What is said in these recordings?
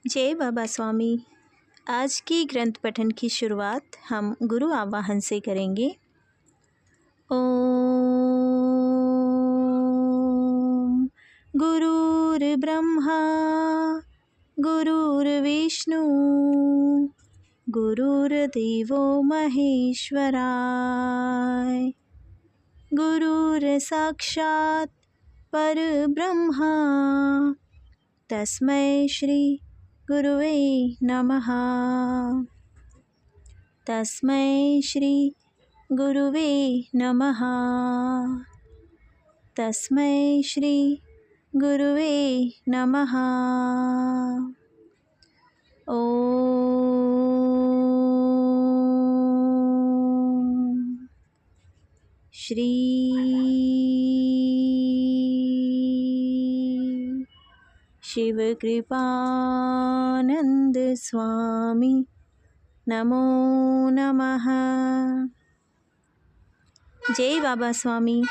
जय बाबा स्वामी। आज की ग्रंथ पठन की शुरुआत हम गुरु आवाहन से करेंगे। ओम गुरुर्ब्रह्मा गुरुर्विष्णु गुरुर्देवो महेश्वराय गुरुर्साक्षात् परब्रह्मा तस्मै श्री गुरुवे नमः। तस्मै श्री गुरुवे नमः। तस्मै श्री गुरुवे नमः। ओम श्री शिव कृपानंद स्वामी नमो नमः। जय बाबा स्वामी।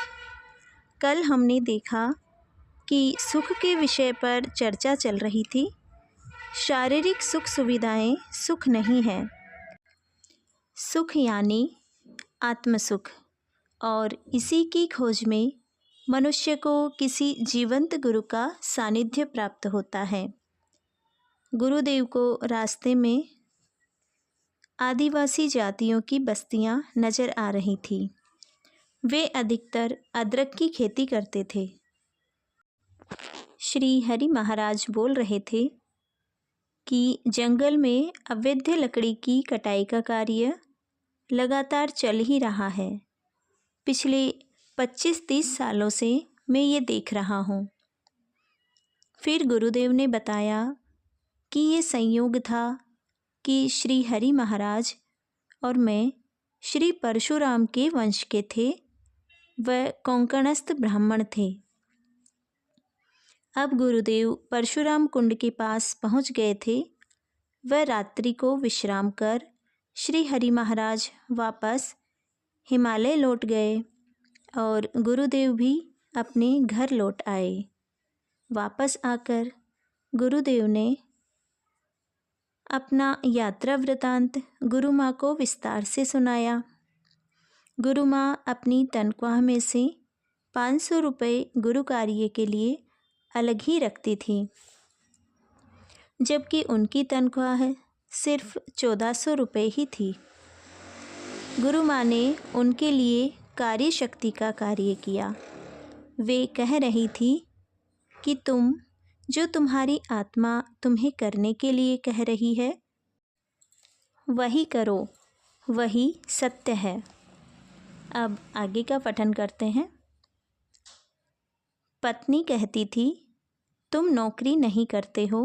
कल हमने देखा कि सुख के विषय पर चर्चा चल रही थी। शारीरिक सुख सुविधाएं सुख नहीं है। सुख यानी आत्मसुख, और इसी की खोज में मनुष्य को किसी जीवंत गुरु का सानिध्य प्राप्त होता है। गुरुदेव को रास्ते में आदिवासी जातियों की बस्तियां नजर आ रही थी। वे अधिकतर अदरक की खेती करते थे। श्री हरि महाराज बोल रहे थे कि जंगल में अवैध लकड़ी की कटाई का कार्य लगातार चल ही रहा है। पिछले 25-30 सालों से मैं ये देख रहा हूँ। फिर गुरुदेव ने बताया कि ये संयोग था कि श्री हरि महाराज और मैं श्री परशुराम के वंश के थे। वह कोंकणस्थ ब्राह्मण थे। अब गुरुदेव परशुराम कुंड के पास पहुँच गए थे। वह रात्रि को विश्राम कर श्री हरि महाराज वापस हिमालय लौट गए और गुरुदेव भी अपने घर लौट आए। वापस आकर गुरुदेव ने अपना यात्रा वृतांत गुरु माँ को विस्तार से सुनाया। गुरु माँ अपनी तनख्वाह में से 500 रुपये गुरु कार्य के लिए अलग ही रखती थी, जबकि उनकी तनख्वाह सिर्फ 1400 रुपये ही थी। गुरु माँ ने उनके लिए कार्य शक्ति का कार्य किया। वे कह रही थी कि तुम जो तुम्हारी आत्मा तुम्हें करने के लिए कह रही है वही करो, वही सत्य है। अब आगे का पठन करते हैं। पत्नी कहती थी, तुम नौकरी नहीं करते हो।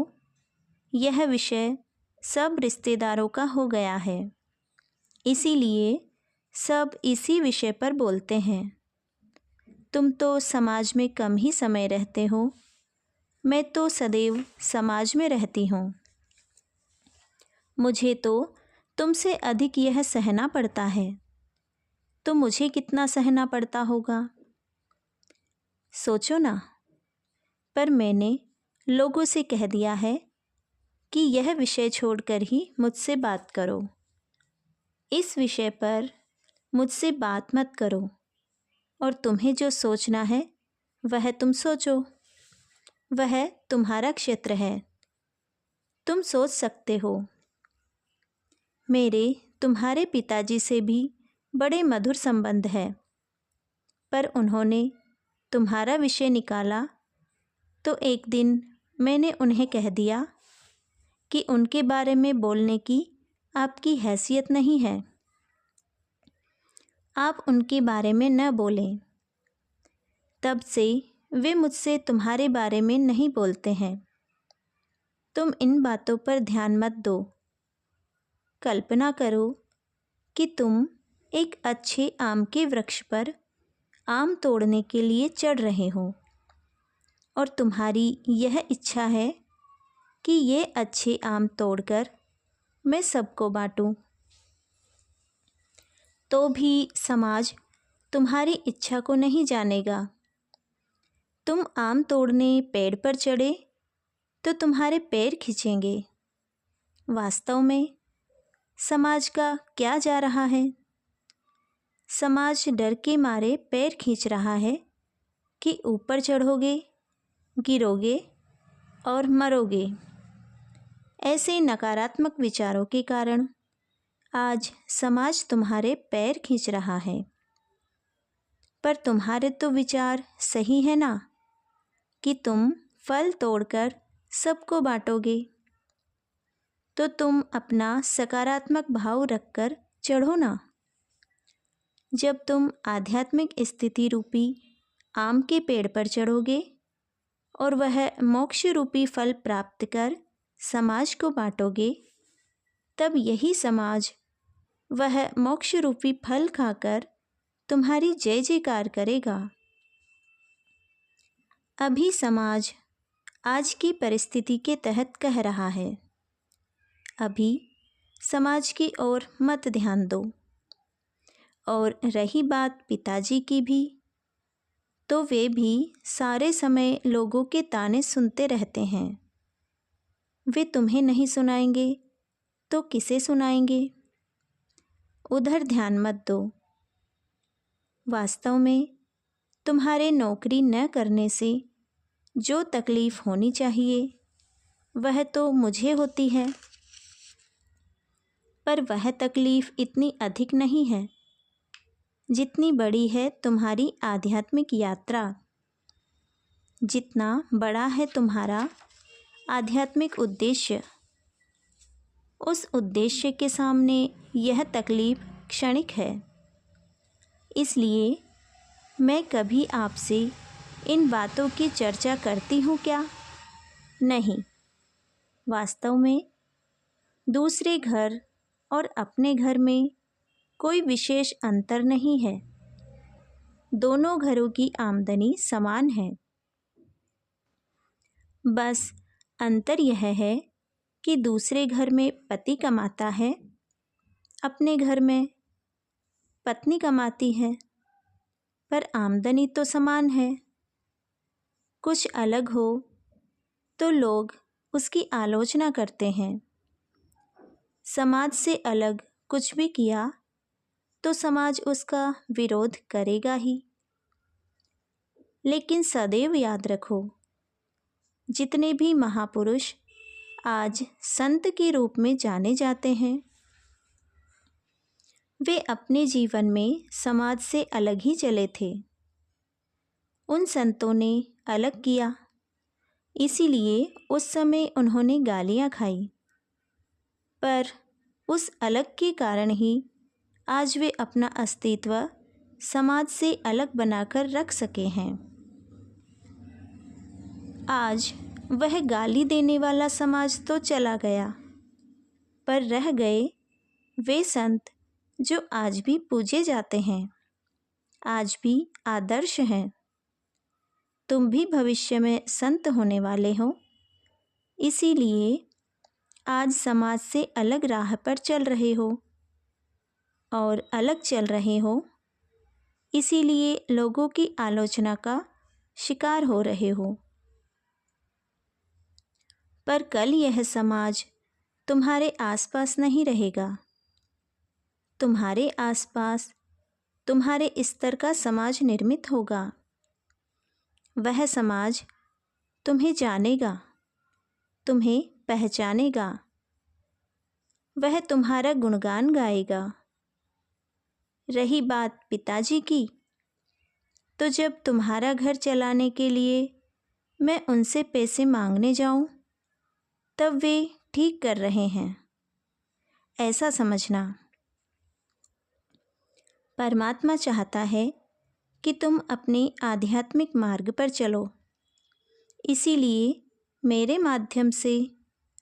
यह विषय सब रिश्तेदारों का हो गया है, इसीलिए सब इसी विषय पर बोलते हैं। तुम तो समाज में कम ही समय रहते हो। मैं तो सदैव समाज में रहती हूँ। मुझे तो तुमसे अधिक यह सहना पड़ता है, तो मुझे कितना सहना पड़ता होगा, सोचो ना। पर मैंने लोगों से कह दिया है कि यह विषय छोड़कर ही मुझसे बात करो। इस विषय पर मुझसे बात मत करो, और तुम्हें जो सोचना है वह तुम सोचो। वह तुम्हारा क्षेत्र है, तुम सोच सकते हो। मेरे तुम्हारे पिताजी से भी बड़े मधुर संबंध है, पर उन्होंने तुम्हारा विषय निकाला तो एक दिन मैंने उन्हें कह दिया कि उनके बारे में बोलने की आपकी हैसियत नहीं है। आप उनके बारे में न बोलें। तब से वे मुझसे तुम्हारे बारे में नहीं बोलते हैं। तुम इन बातों पर ध्यान मत दो। कल्पना करो कि तुम एक अच्छे आम के वृक्ष पर आम तोड़ने के लिए चढ़ रहे हो, और तुम्हारी यह इच्छा है कि ये अच्छे आम तोड़कर मैं सबको बांटूं। तो भी समाज तुम्हारी इच्छा को नहीं जानेगा। तुम आम तोड़ने पेड़ पर चढ़े तो तुम्हारे पैर खींचेंगे, वास्तव में समाज का क्या जा रहा है? समाज डर के मारे पैर खींच रहा है कि ऊपर चढ़ोगे, गिरोगे और मरोगे। ऐसे नकारात्मक विचारों के कारण आज समाज तुम्हारे पैर खींच रहा है। पर तुम्हारे तो विचार सही है ना कि तुम फल तोड़कर सबको बांटोगे। तो तुम अपना सकारात्मक भाव रखकर चढ़ो ना। जब तुम आध्यात्मिक स्थिति रूपी आम के पेड़ पर चढ़ोगे और वह मोक्ष रूपी फल प्राप्त कर समाज को बांटोगे, तब यही समाज वह मोक्ष रूपी फल खाकर तुम्हारी जय जयकार करेगा। अभी समाज आज की परिस्थिति के तहत कह रहा है, अभी समाज की ओर मत ध्यान दो। और रही बात पिताजी की भी, तो वे भी सारे समय लोगों के ताने सुनते रहते हैं। वे तुम्हें नहीं सुनाएंगे तो किसे सुनाएंगे? उधर ध्यान मत दो। वास्तव में तुम्हारे नौकरी न करने से जो तकलीफ़ होनी चाहिए वह तो मुझे होती है, पर वह तकलीफ़ इतनी अधिक नहीं है जितनी बड़ी है तुम्हारी आध्यात्मिक यात्रा, जितना बड़ा है तुम्हारा आध्यात्मिक उद्देश्य। उस उद्देश्य के सामने यह तकलीफ़ क्षणिक है। इसलिए मैं कभी आपसे इन बातों की चर्चा करती हूँ क्या? नहीं। वास्तव में दूसरे घर और अपने घर में कोई विशेष अंतर नहीं है। दोनों घरों की आमदनी समान है। बस अंतर यह है कि दूसरे घर में पति कमाता है, अपने घर में पत्नी कमाती है, पर आमदनी तो समान है। कुछ अलग हो तो लोग उसकी आलोचना करते हैं। समाज से अलग कुछ भी किया तो समाज उसका विरोध करेगा ही। लेकिन सदैव याद रखो, जितने भी महापुरुष आज संत के रूप में जाने जाते हैं, वे अपने जीवन में समाज से अलग ही चले थे। उन संतों ने अलग किया, इसीलिए उस समय उन्होंने गालियाँ खाई, पर उस अलग के कारण ही आज वे अपना अस्तित्व समाज से अलग बनाकर रख सके हैं। आज वह गाली देने वाला समाज तो चला गया, पर रह गए वे संत जो आज भी पूजे जाते हैं, आज भी आदर्श हैं। तुम भी भविष्य में संत होने वाले हो, इसीलिए आज समाज से अलग राह पर चल रहे हो, और अलग चल रहे हो इसीलिए लोगों की आलोचना का शिकार हो रहे हो। पर कल यह समाज तुम्हारे आसपास नहीं रहेगा। तुम्हारे आसपास तुम्हारे स्तर का समाज निर्मित होगा। वह समाज तुम्हें जानेगा, तुम्हें पहचानेगा, वह तुम्हारा गुणगान गाएगा। रही बात पिताजी की, तो जब तुम्हारा घर चलाने के लिए मैं उनसे पैसे मांगने जाऊं, तब वे ठीक कर रहे हैं, ऐसा समझना। परमात्मा चाहता है कि तुम अपने आध्यात्मिक मार्ग पर चलो, इसीलिए मेरे माध्यम से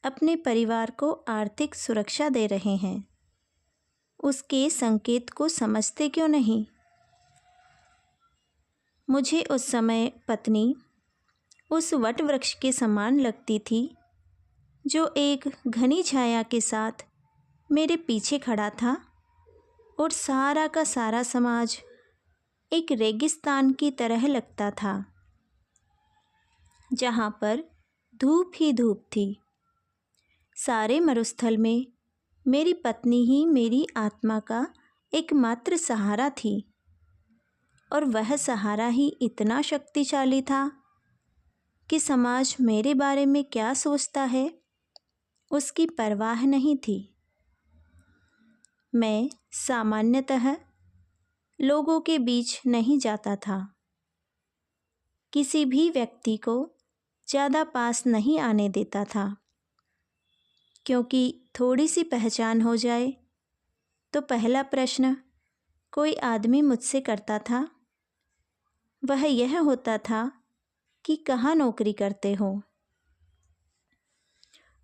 अपने परिवार को आर्थिक सुरक्षा दे रहे हैं। उसके संकेत को समझते क्यों नहीं? मुझे उस समय पत्नी उस वट वृक्ष के समान लगती थी जो एक घनी छाया के साथ मेरे पीछे खड़ा था, और सारा का सारा समाज एक रेगिस्तान की तरह लगता था, जहाँ पर धूप ही धूप थी। सारे मरुस्थल में मेरी पत्नी ही मेरी आत्मा का एकमात्र सहारा थी, और वह सहारा ही इतना शक्तिशाली था कि समाज मेरे बारे में क्या सोचता है उसकी परवाह नहीं थी। मैं सामान्यतः लोगों के बीच नहीं जाता था, किसी भी व्यक्ति को ज़्यादा पास नहीं आने देता था, क्योंकि थोड़ी सी पहचान हो जाए तो पहला प्रश्न कोई आदमी मुझसे करता था वह यह होता था कि कहाँ नौकरी करते हो,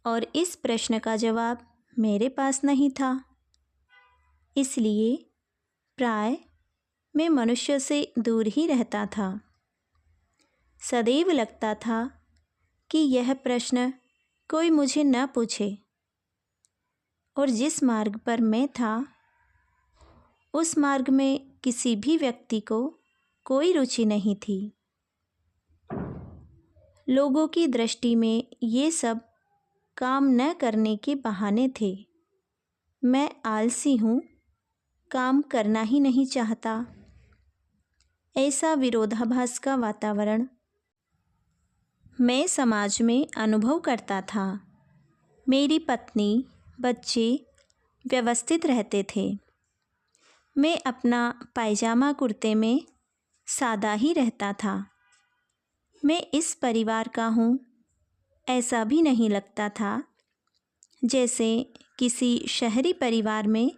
और इस प्रश्न का जवाब मेरे पास नहीं था। इसलिए प्राय मैं मनुष्य से दूर ही रहता था। सदैव लगता था कि यह प्रश्न कोई मुझे न पूछे, और जिस मार्ग पर मैं था उस मार्ग में किसी भी व्यक्ति को कोई रुचि नहीं थी। लोगों की दृष्टि में ये सब काम न करने के बहाने थे। मैं आलसी हूँ, काम करना ही नहीं चाहता, ऐसा विरोधाभास का वातावरण मैं समाज में अनुभव करता था। मेरी पत्नी, बच्चे व्यवस्थित रहते थे। मैं अपना पायजामा कुर्ते में सादा ही रहता था। मैं इस परिवार का हूँ ऐसा भी नहीं लगता था, जैसे किसी शहरी परिवार में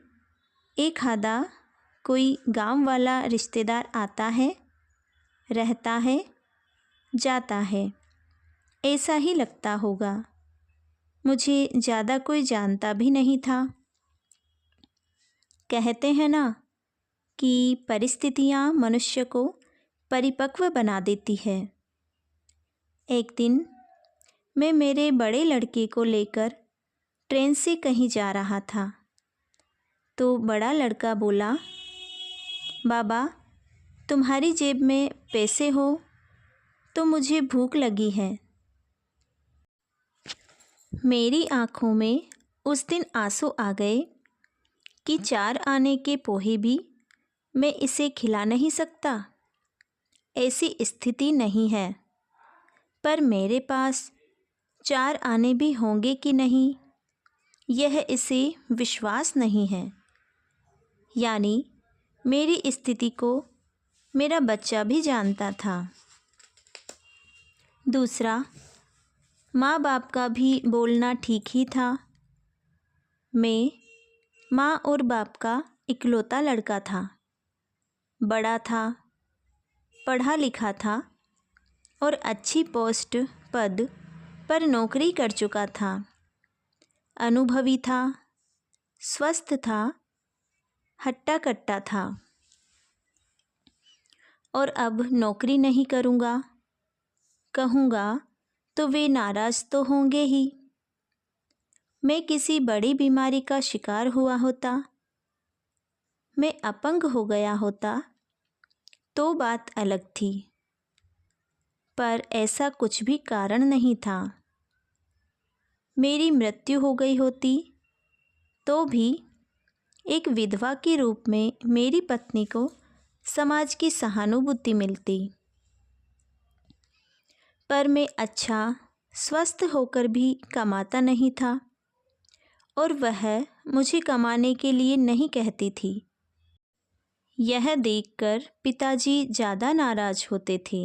एक आधा कोई गांव वाला रिश्तेदार आता है, रहता है, जाता है, ऐसा ही लगता होगा। मुझे ज़्यादा कोई जानता भी नहीं था। कहते हैं ना कि परिस्थितियाँ मनुष्य को परिपक्व बना देती है। एक दिन मैं मेरे बड़े लड़के को लेकर ट्रेन से कहीं जा रहा था, तो बड़ा लड़का बोला, बाबा तुम्हारी जेब में पैसे हो तो मुझे भूख लगी है। मेरी आँखों में उस दिन आंसू आ गए कि 4 आने के पोहे भी मैं इसे खिला नहीं सकता, ऐसी स्थिति नहीं है। पर मेरे पास 4 आने भी होंगे कि नहीं, यह इसे विश्वास नहीं है। यानी मेरी स्थिति को मेरा बच्चा भी जानता था। दूसरा, माँ बाप का भी बोलना ठीक ही था। मैं माँ और बाप का इकलौता लड़का था। बड़ा था, पढ़ा लिखा था और अच्छी पोस्ट पद पर नौकरी कर चुका था। अनुभवी था, स्वस्थ था, हट्टा कट्टा था। और अब नौकरी नहीं करूँगा कहूँगा तो वे नाराज़ तो होंगे ही। मैं किसी बड़ी बीमारी का शिकार हुआ होता, मैं अपंग हो गया होता तो बात अलग थी, पर ऐसा कुछ भी कारण नहीं था। मेरी मृत्यु हो गई होती तो भी एक विधवा के रूप में मेरी पत्नी को समाज की सहानुभूति मिलती। पर मैं अच्छा स्वस्थ होकर भी कमाता नहीं था, और वह मुझे कमाने के लिए नहीं कहती थी। यह देखकर पिताजी ज़्यादा नाराज़ होते थे।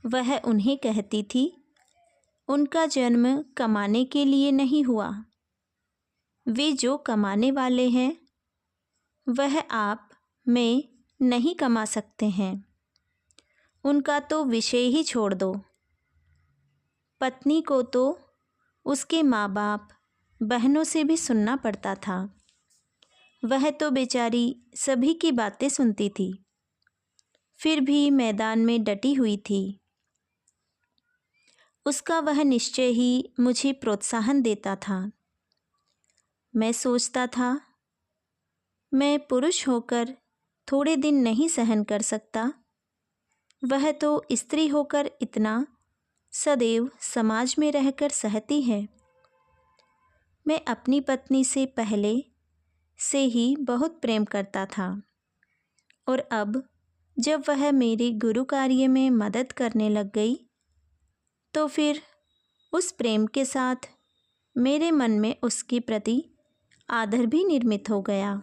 वह उन्हें कहती थी, उनका जन्म कमाने के लिए नहीं हुआ। वे जो कमाने वाले हैं वह आप, मैं नहीं कमा सकते हैं। उनका तो विषय ही छोड़ दो। पत्नी को तो उसके माँ बाप, बहनों से भी सुनना पड़ता था। वह तो बेचारी सभी की बातें सुनती थी, फिर भी मैदान में डटी हुई थी। उसका वह निश्चय ही मुझे प्रोत्साहन देता था। मैं सोचता था, मैं पुरुष होकर थोड़े दिन नहीं सहन कर सकता, वह तो स्त्री होकर इतना सदैव समाज में रहकर सहती है। मैं अपनी पत्नी से पहले से ही बहुत प्रेम करता था और अब जब वह मेरे गुरु कार्य में मदद करने लग गई तो फिर उस प्रेम के साथ मेरे मन में उसके प्रति आदर भी निर्मित हो गया।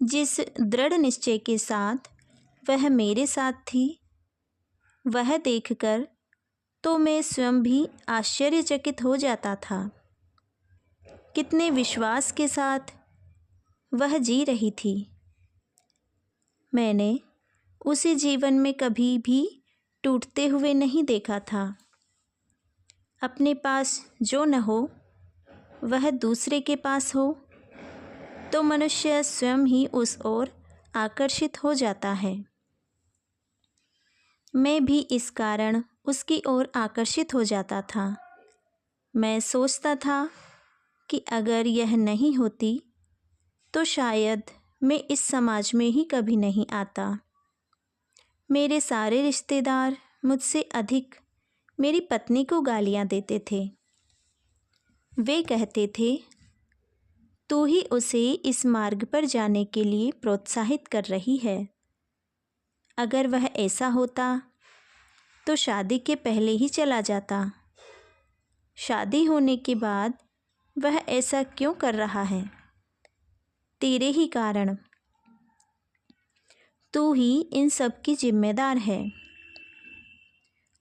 जिस दृढ़ निश्चय के साथ वह मेरे साथ थी वह देखकर तो मैं स्वयं भी आश्चर्यचकित हो जाता था। कितने विश्वास के साथ वह जी रही थी। मैंने उसे जीवन में कभी भी टूटते हुए नहीं देखा था। अपने पास जो न हो वह दूसरे के पास हो तो मनुष्य स्वयं ही उस ओर आकर्षित हो जाता है। मैं भी इस कारण उसकी ओर आकर्षित हो जाता था। मैं सोचता था कि अगर यह नहीं होती तो शायद मैं इस समाज में ही कभी नहीं आता। मेरे सारे रिश्तेदार मुझसे अधिक मेरी पत्नी को गालियाँ देते थे। वे कहते थे, तू ही उसे इस मार्ग पर जाने के लिए प्रोत्साहित कर रही है। अगर वह ऐसा होता तो शादी के पहले ही चला जाता। शादी होने के बाद वह ऐसा क्यों कर रहा है? तेरे ही कारण। तू ही इन सब की जिम्मेदार है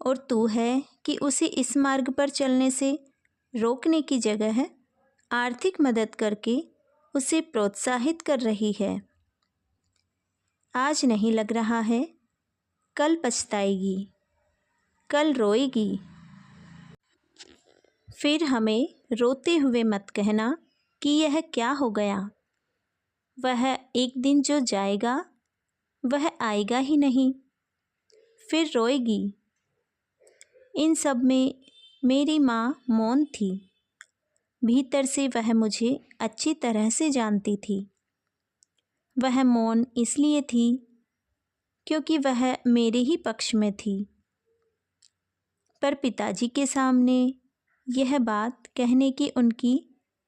और तू है कि उसे इस मार्ग पर चलने से रोकने की जगह आर्थिक मदद करके उसे प्रोत्साहित कर रही है। आज नहीं लग रहा है, कल पछताएगी, कल रोएगी। फिर हमें रोते हुए मत कहना कि यह क्या हो गया। वह एक दिन जो जाएगा वह आएगा ही नहीं, फिर रोएगी। इन सब में मेरी माँ मौन थी। भीतर से वह मुझे अच्छी तरह से जानती थी। वह मौन इसलिए थी क्योंकि वह मेरे ही पक्ष में थी। पर पिताजी के सामने यह बात कहने की उनकी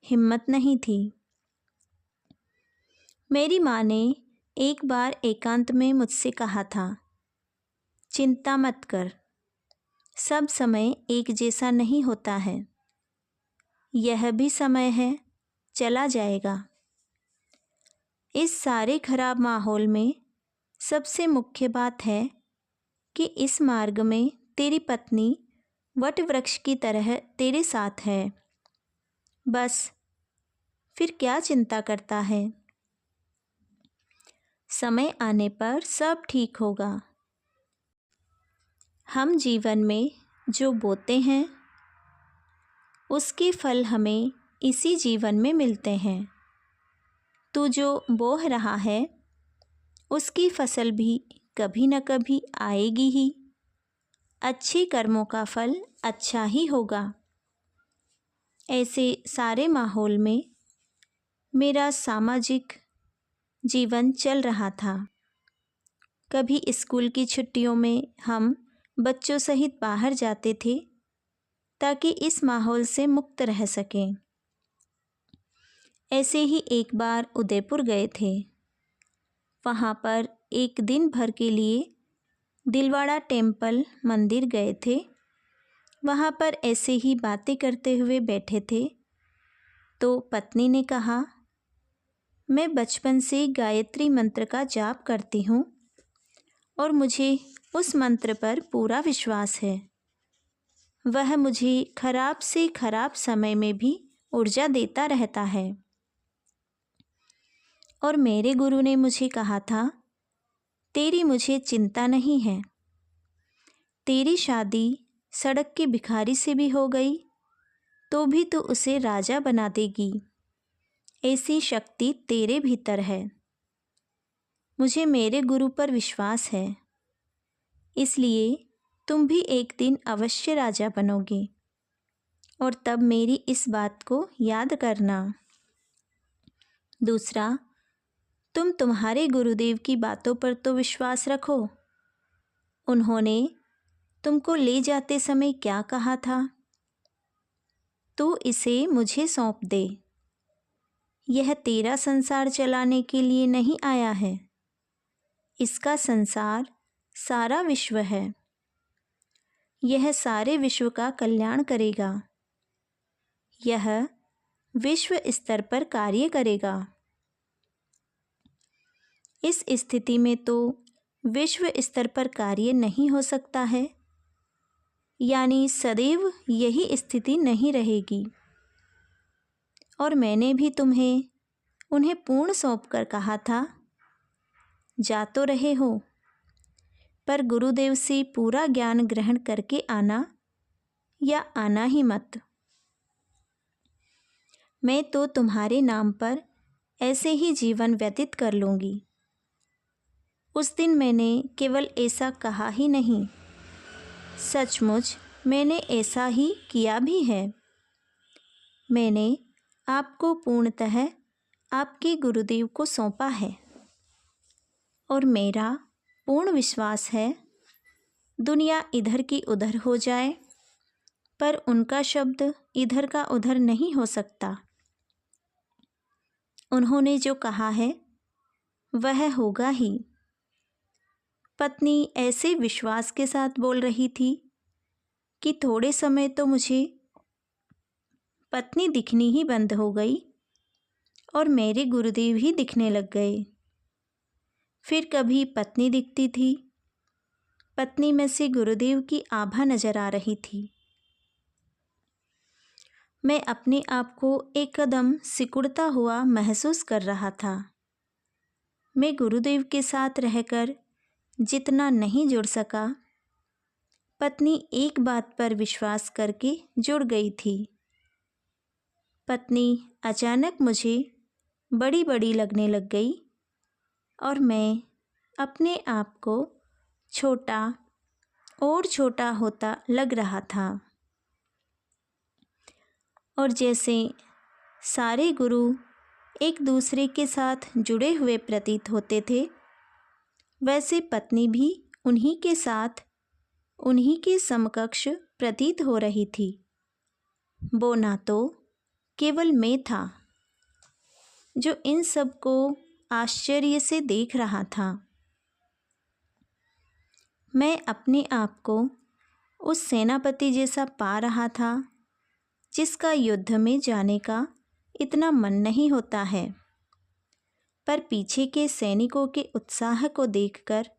हिम्मत नहीं थी। मेरी माँ ने एक बार एकांत में मुझसे कहा था, चिंता मत कर, सब समय एक जैसा नहीं होता है। यह भी समय है, चला जाएगा। इस सारे खराब माहौल में सबसे मुख्य बात है कि इस मार्ग में तेरी पत्नी वट वृक्ष की तरह तेरे साथ है। बस फिर क्या चिंता करता है? समय आने पर सब ठीक होगा। हम जीवन में जो बोते हैं उसके फल हमें इसी जीवन में मिलते हैं। तू जो बोह रहा है उसकी फसल भी कभी न कभी आएगी ही। अच्छे कर्मों का फल अच्छा ही होगा। ऐसे सारे माहौल में मेरा सामाजिक जीवन चल रहा था। कभी स्कूल की छुट्टियों में हम बच्चों सहित बाहर जाते थे ताकि इस माहौल से मुक्त रह सकें। ऐसे ही एक बार उदयपुर गए थे। वहाँ पर एक दिन भर के लिए दिलवाड़ा टेम्पल मंदिर गए थे। वहाँ पर ऐसे ही बातें करते हुए बैठे थे तो पत्नी ने कहा, मैं बचपन से गायत्री मंत्र का जाप करती हूँ और मुझे उस मंत्र पर पूरा विश्वास है। वह मुझे खराब से खराब समय में भी ऊर्जा देता रहता है। और मेरे गुरु ने मुझे कहा था, तेरी मुझे चिंता नहीं है। तेरी शादी सड़क के भिखारी से भी हो गई तो भी तू उसे राजा बना देगी। ऐसी शक्ति तेरे भीतर है। मुझे मेरे गुरु पर विश्वास है, इसलिए तुम भी एक दिन अवश्य राजा बनोगे और तब मेरी इस बात को याद करना। दूसरा, तुम तुम्हारे गुरुदेव की बातों पर तो विश्वास रखो। उन्होंने तुमको ले जाते समय क्या कहा था? तू इसे मुझे सौंप दे। यह तेरा संसार चलाने के लिए नहीं आया है। इसका संसार सारा विश्व है। यह सारे विश्व का कल्याण करेगा। यह विश्व स्तर पर कार्य करेगा। इस स्थिति में तो विश्व स्तर पर कार्य नहीं हो सकता है, यानी सदैव यही स्थिति नहीं रहेगी। और मैंने भी तुम्हें उन्हें पूर्ण सौंपकर कहा था, जा तो रहे हो, पर गुरुदेव से पूरा ज्ञान ग्रहण करके आना या आना ही मत। मैं तो तुम्हारे नाम पर ऐसे ही जीवन व्यतीत कर लूँगी। उस दिन मैंने केवल ऐसा कहा ही नहीं, सचमुच मैंने ऐसा ही किया भी है। मैंने आपको पूर्णतः आपके गुरुदेव को सौंपा है और मेरा पूर्ण विश्वास है दुनिया इधर की उधर हो जाए, पर उनका शब्द इधर का उधर नहीं हो सकता। उन्होंने जो कहा है वह होगा ही। पत्नी ऐसे विश्वास के साथ बोल रही थी कि थोड़े समय तो मुझे पत्नी दिखनी ही बंद हो गई और मेरे गुरुदेव ही दिखने लग गए। फिर कभी पत्नी दिखती थी, पत्नी में से गुरुदेव की आभा नजर आ रही थी। मैं अपने आप को एक कदम सिकुड़ता हुआ महसूस कर रहा था। मैं गुरुदेव के साथ रहकर जितना नहीं जुड़ सका, पत्नी एक बात पर विश्वास करके जुड़ गई थी। पत्नी अचानक मुझे बड़ी बड़ी लगने लग गई और मैं अपने आप को छोटा और छोटा होता लग रहा था। और जैसे सारे गुरु एक दूसरे के साथ जुड़े हुए प्रतीत होते थे, वैसे पत्नी भी उन्हीं के साथ उन्हीं के समकक्ष प्रतीत हो रही थी। वो ना तो केवल मैं था जो इन सब को आश्चर्य से देख रहा था। मैं अपने आप को उस सेनापति जैसा पा रहा था जिसका युद्ध में जाने का इतना मन नहीं होता है, पर पीछे के सैनिकों के उत्साह को देखकर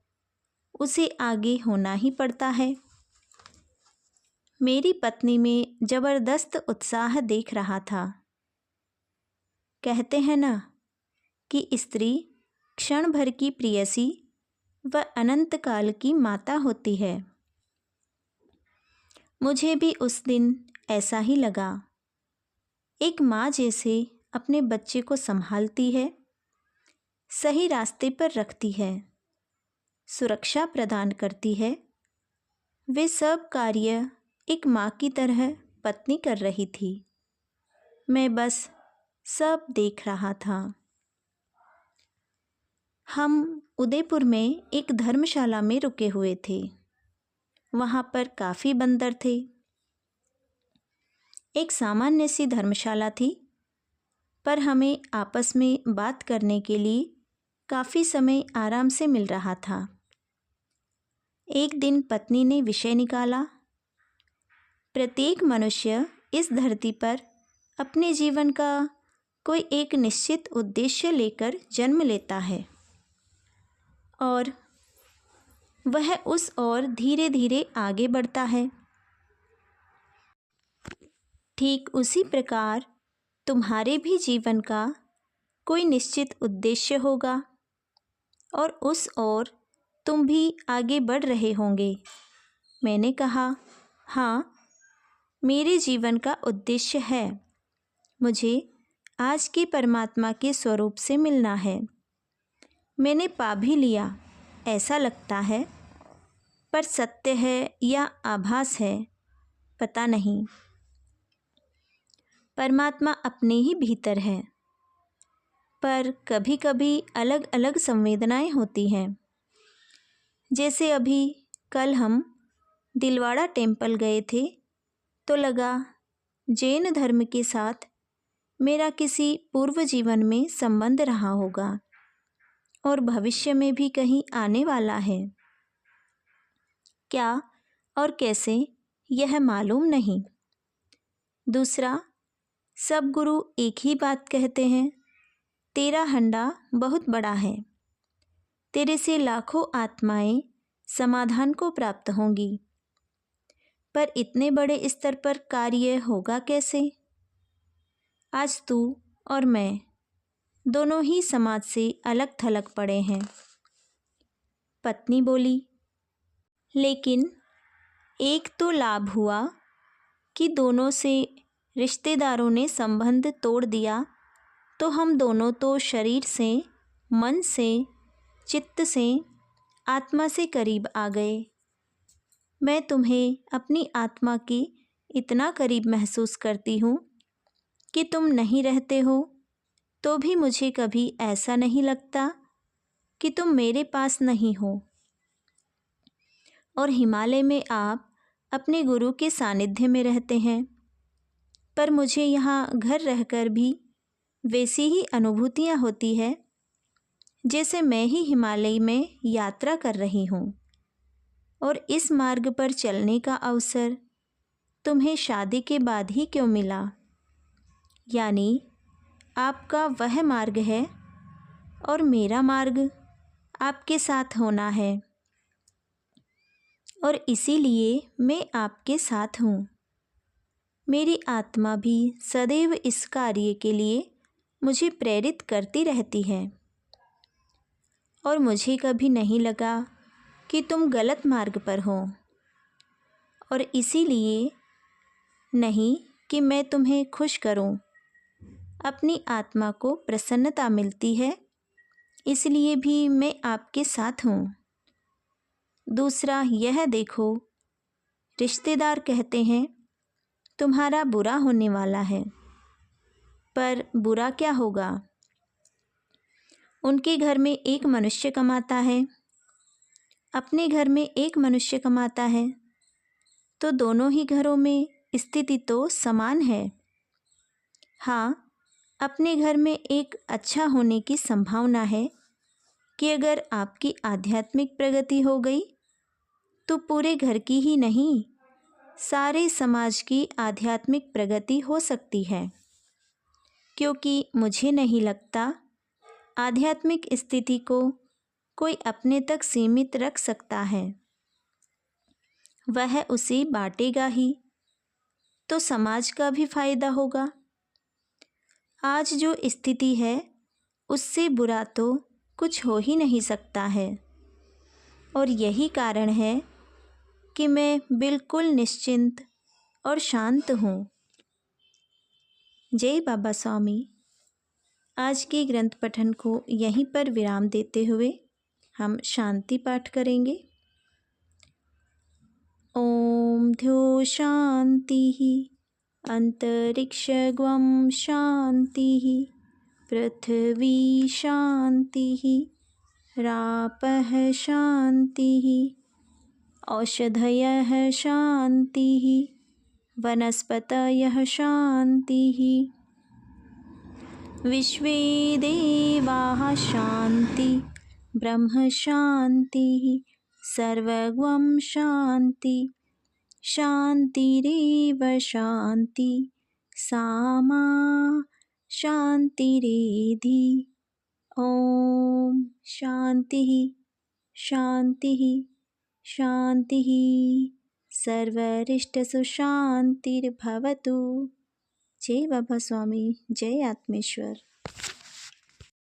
उसे आगे होना ही पड़ता है। मेरी पत्नी में जबरदस्त उत्साह देख रहा था। कहते हैं ना कि स्त्री क्षण भर की प्रेयसी व अनंत काल की माता होती है। मुझे भी उस दिन ऐसा ही लगा। एक माँ जैसे अपने बच्चे को संभालती है, सही रास्ते पर रखती है, सुरक्षा प्रदान करती है, वे सब कार्य एक माँ की तरह पत्नी कर रही थी। मैं बस सब देख रहा था। हम उदयपुर में एक धर्मशाला में रुके हुए थे। वहाँ पर काफ़ी बंदर थे। एक सामान्य सी धर्मशाला थी, पर हमें आपस में बात करने के लिए काफ़ी समय आराम से मिल रहा था। एक दिन पत्नी ने विषय निकाला, प्रत्येक मनुष्य इस धरती पर अपने जीवन का कोई एक निश्चित उद्देश्य लेकर जन्म लेता है और वह उस ओर धीरे धीरे आगे बढ़ता है। ठीक उसी प्रकार तुम्हारे भी जीवन का कोई निश्चित उद्देश्य होगा और उस ओर तुम भी आगे बढ़ रहे होंगे। मैंने कहा, हाँ, मेरे जीवन का उद्देश्य है, मुझे आज के परमात्मा के स्वरूप से मिलना है। मैंने पा भी लिया, ऐसा लगता है, पर सत्य है या आभास है पता नहीं। परमात्मा अपने ही भीतर है, पर कभी कभी अलग अलग संवेदनाएं होती हैं। जैसे अभी कल हम दिलवाड़ा टेम्पल गए थे तो लगा जैन धर्म के साथ मेरा किसी पूर्व जीवन में संबंध रहा होगा और भविष्य में भी कहीं आने वाला है। क्या और कैसे यह मालूम नहीं। दूसरा, सब गुरु एक ही बात कहते हैं, तेरा हंडा बहुत बड़ा है, तेरे से लाखों आत्माएं समाधान को प्राप्त होंगी। पर इतने बड़े स्तर पर कार्य होगा कैसे? आज तू और मैं दोनों ही समाज से अलग थलग पड़े हैं। पत्नी बोली, लेकिन एक तो लाभ हुआ कि दोनों से रिश्तेदारों ने संबंध तोड़ दिया, तो हम दोनों तो शरीर से, मन से, चित्त से, आत्मा से करीब आ गए। मैं तुम्हें अपनी आत्मा के इतना करीब महसूस करती हूँ कि तुम नहीं रहते हो तो भी मुझे कभी ऐसा नहीं लगता कि तुम मेरे पास नहीं हो। और हिमालय में आप अपने गुरु के सानिध्य में रहते हैं, पर मुझे यहाँ घर रहकर भी वैसी ही अनुभूतियाँ होती है जैसे मैं ही हिमालय में यात्रा कर रही हूँ। और इस मार्ग पर चलने का अवसर तुम्हें शादी के बाद ही क्यों मिला? यानी आपका वह मार्ग है और मेरा मार्ग आपके साथ होना है, और इसीलिए मैं आपके साथ हूँ। मेरी आत्मा भी सदैव इस कार्य के लिए मुझे प्रेरित करती रहती है, और मुझे कभी नहीं लगा कि तुम गलत मार्ग पर हो। और इसीलिए नहीं कि मैं तुम्हें खुश करूं, अपनी आत्मा को प्रसन्नता मिलती है, इसलिए भी मैं आपके साथ हूँ। दूसरा, यह देखो, रिश्तेदार कहते हैं तुम्हारा बुरा होने वाला है, पर बुरा क्या होगा? उनके घर में एक मनुष्य कमाता है, अपने घर में एक मनुष्य कमाता है, तो दोनों ही घरों में स्थिति तो समान है। हाँ, अपने घर में एक अच्छा होने की संभावना है कि अगर आपकी आध्यात्मिक प्रगति हो गई तो पूरे घर की ही नहीं, सारे समाज की आध्यात्मिक प्रगति हो सकती है, क्योंकि मुझे नहीं लगता आध्यात्मिक स्थिति को कोई अपने तक सीमित रख सकता है। वह उसे बांटेगा ही, तो समाज का भी फायदा होगा। आज जो स्थिति है उससे बुरा तो कुछ हो ही नहीं सकता है, और यही कारण है कि मैं बिल्कुल निश्चिंत और शांत हूँ। जय बाबा स्वामी। आज के ग्रंथ पठन को यहीं पर विराम देते हुए हम शांति पाठ करेंगे। ओम ध्यो शांति अंतरिक्षगं शांति पृथ्वी शांति रापः शांति औषधयः शांति वनस्पतयः शांति विश्वे देवाः शांति ब्रह्म शांति सर्वगं शांति शांतिरेव शांति सामा शांतिरेधि। ओम शांति शांति शांति सर्वरिष्टसु शांतिर्भवतु। जय बाबा स्वामी। जय आत्मेश्वर।